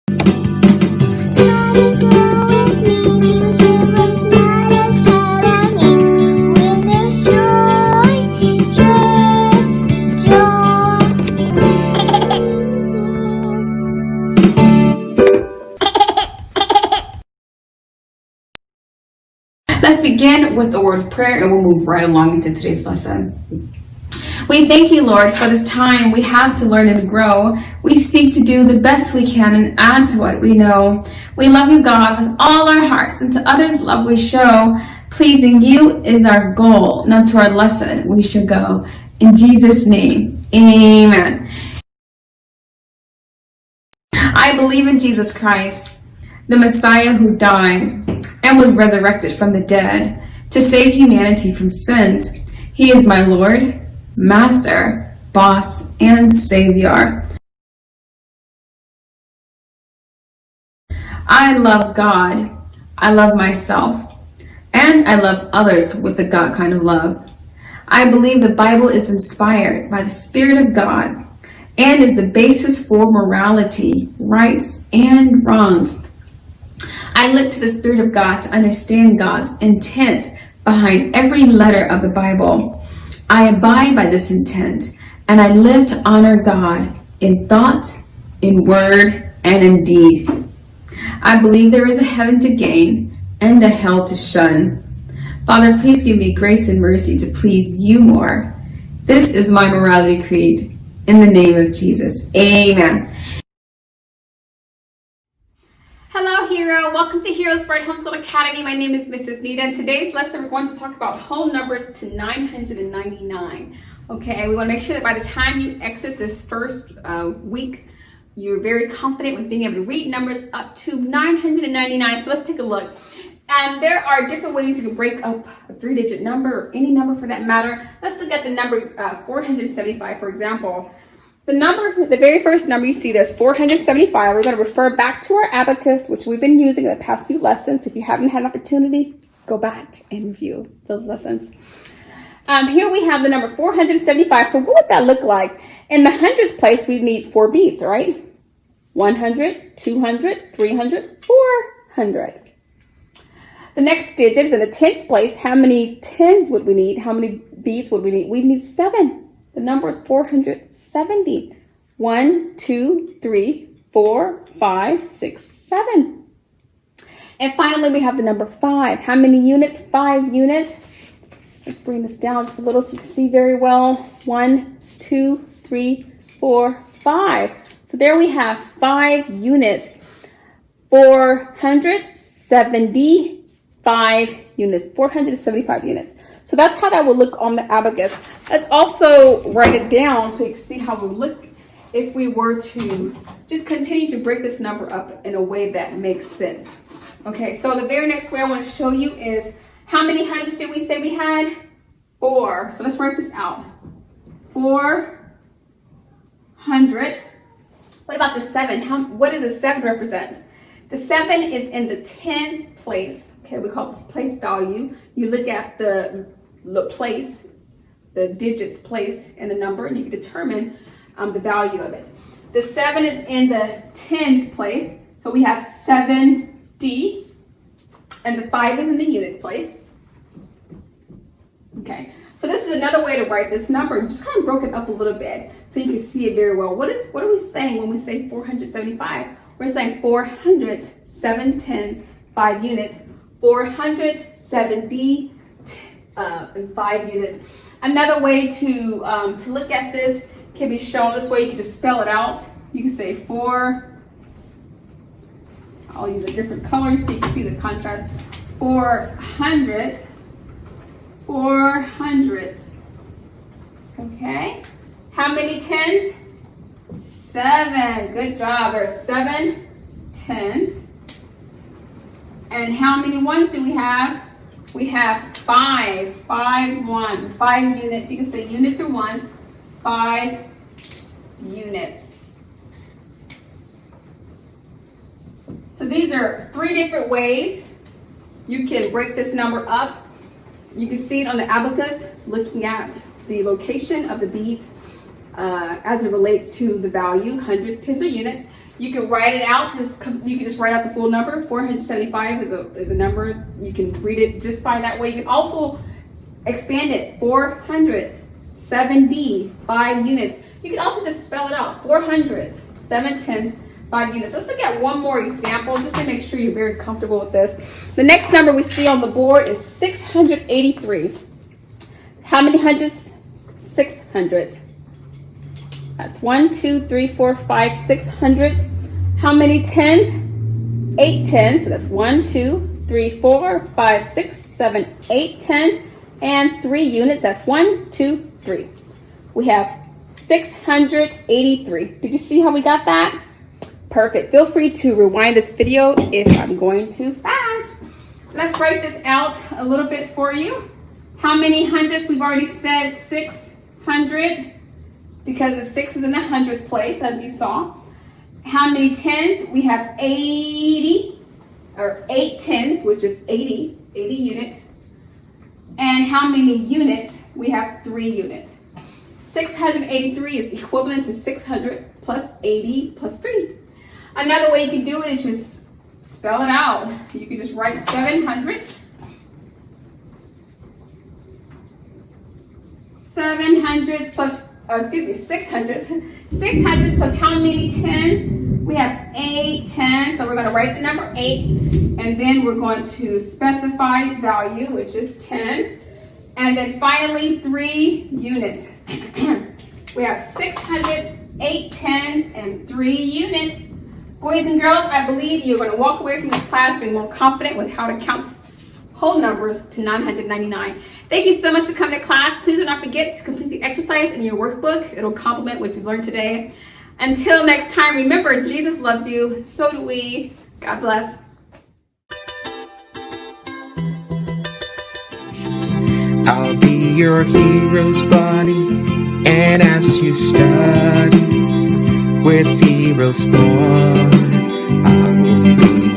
Let's begin with a word of prayer and we'll move right along into today's lesson. We thank you, Lord, for this time we have to learn and grow. We seek to do the best we can and add to what we know. We love you, God, with all our hearts, and to others love we show. Pleasing you is our goal, not to our lesson we should go. In Jesus' name, amen. I believe in Jesus Christ, the Messiah who died and was resurrected from the dead to save humanity from sins. He is my Lord, Master, Boss, and Savior. I love God, I love myself, and I love others with the God kind of love. I believe the Bible is inspired by the Spirit of God and is the basis for morality, rights, and wrongs. I look to the Spirit of God to understand God's intent behind every letter of the Bible. I abide by this intent, and I live to honor God in thought, in word, and in deed. I believe there is a heaven to gain and a hell to shun. Father, please give me grace and mercy to please you more. This is my morality creed. In the name of Jesus, amen. Hello, Hero. Welcome to HeroesMart Homeschool Academy. My name is Mrs. Nita. In today's lesson, we're going to talk about whole numbers to 999. Okay, we want to make sure that by the time you exit this first week, you're very confident with being able to read numbers up to 999. So let's take a look. There are different ways you can break up a 3-digit number or any number for that matter. Let's look at the number 475, for example. The very first number you see, there's 475. We're going to refer back to our abacus, which we've been using in the past few lessons. If you haven't had an opportunity, go back and review those lessons. Here we have the number 475. So what would that look like? In the hundreds place, we need 4 beats, right? 100, 200, 300, 400. The next digit is in the tens place. How many tens would we need? How many beats would we need? We need 7. The number is 470. 1, 2, 3, 4, 5, 6, 7. And finally, we have the number 5. How many units? 5 units. Let's bring this down just a little so you can see very well. 1, 2, 3, 4, 5. So there we have 5 units. 475 units. 475 units. So that's how that would look on the abacus. Let's also write it down so you can see how it would look if we were to just continue to break this number up in a way that makes sense. Okay, so the very next way I want to show you is how many hundreds did we say we had? 4. So let's write this out. 400. What about the 7? What does a 7 represent? The 7 is in the tens place. Okay, we call this place value. You look at the place, the digits place in a number, and you can determine the value of it. The 7 is in the tens place, so we have 70, and the 5 is in the units place. Okay, so this is another way to write this number, just kind of broken up a little bit so you can see it very well. What are we saying when we say 475? We're saying 400, 7 tens, 5 units, 470 and 5 units. Another way to look at this can be shown this way. You can just spell it out. You can say 4. I'll use a different color so you can see the contrast. 400. 400. Okay. How many tens? 7. Good job. There are 7 tens. And how many ones do we have? We have 5. 5 ones, or 5 units. You can say units or ones. 5 units. So these are 3 different ways you can break this number up. You can see it on the abacus, looking at the location of the beads as it relates to the value, hundreds, tens, or units. You can write it out. You can just write out the full number. 475 is a number. You can read it just fine that way. You can also expand it. 470, 5 units. You can also just spell it out. 400, 7/10, 5 units. Let's look at one more example just to make sure you're very comfortable with this. The next number we see on the board is 683. How many hundreds? 600. That's 1, 2, 3, 4, 5, 600. How many tens? 8 tens. So that's 1, 2, 3, 4, 5, 6, 7, 8 tens. And 3 units. That's 1, 2, 3. We have 683. Did you see how we got that? Perfect. Feel free to rewind this video if I'm going too fast. Let's write this out a little bit for you. How many hundreds? We've already said 600 because the 6 is in the hundreds place, as you saw. How many tens? We have 80, or 8 tens, which is 80 units. And how many units? We have 3 units. 683 is equivalent to 600 plus 80 plus 3. Another way you can do it is just spell it out. You can just write 700. 600. 600 plus how many tens? We have 8 tens, so we're going to write the number 8, and then we're going to specify its value, which is tens, and then finally 3 units. We have 600, 8 tens, and 3 units. Boys and girls, I believe you're going to walk away from this class being more confident with how to count whole numbers to 999. Thank you so much for coming to class. Please do not forget to complete the exercise in your workbook. It'll complement what you learned today. Until next time, remember, Jesus loves you. So do we. God bless. I'll be your hero's buddy, and as you study with HeroesMart, I will be